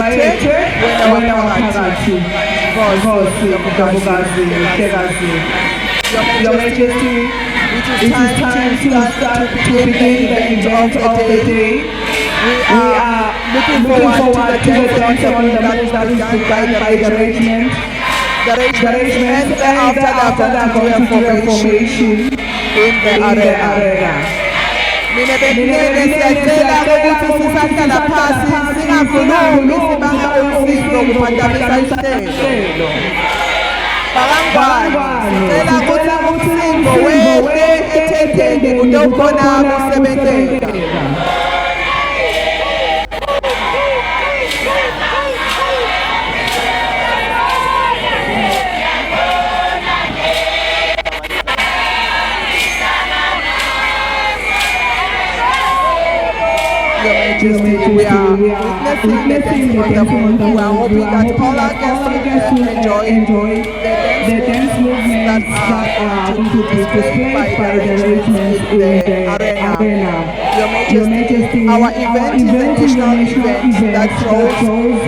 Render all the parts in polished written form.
bayethe wena waphakathi Nkosi Nkosi Nkosikazi. Your Majesty, it is time to start to begin the event of the day. We are looking forward to the dance ceremony that is begun by the regiment. The regiment after that going to do a formation in the arena. Mina bekunene siyacela ukuthi sisahlala phansi singakhulumi sibanga usizo kuphakamisa ihlelo. Bangangwani sicela ukuthi umsindo wehle ethendeni kutokhona kusebenzeka. We are witnessing the dance wonderful. We are hoping that all our guests will enjoy the dance movements that are going to be displayed by the regiments in the arena. Your Majesty, our event is a national event that shows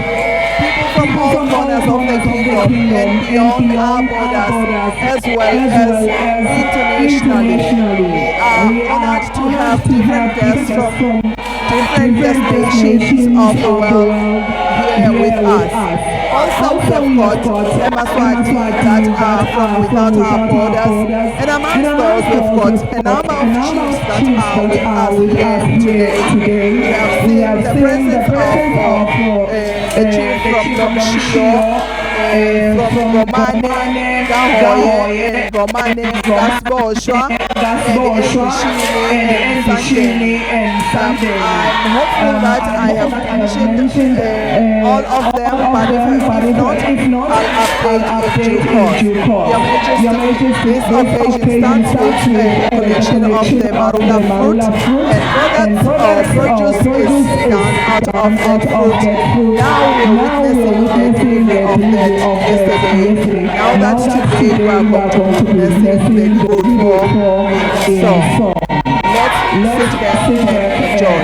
people from all corners of the kingdom and beyond our borders, as well as internationally. We are honored to have different guests from different destinations of the world here with us. Also, we have got Emaswati that are from without our borders, and amongst those we've got a number of chiefs that are with us here today. We have seen the presence of a chief from Nomshio, from Romane, Gahoye, Romane, Gasboshwa, and Sashini and Sunday. I'm hopeful that I have mentioned all of them, but if not, I'll update in due course. Your Majesty, this occasion starts with a collection of the marula fruit, and product or produce is done out of that fruit. Now we're witnessing the of that yesterday. Now that today we are going to witness the good for. So let's sit back and enjoy.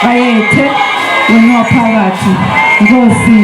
bayete wena waphakathi Nkosi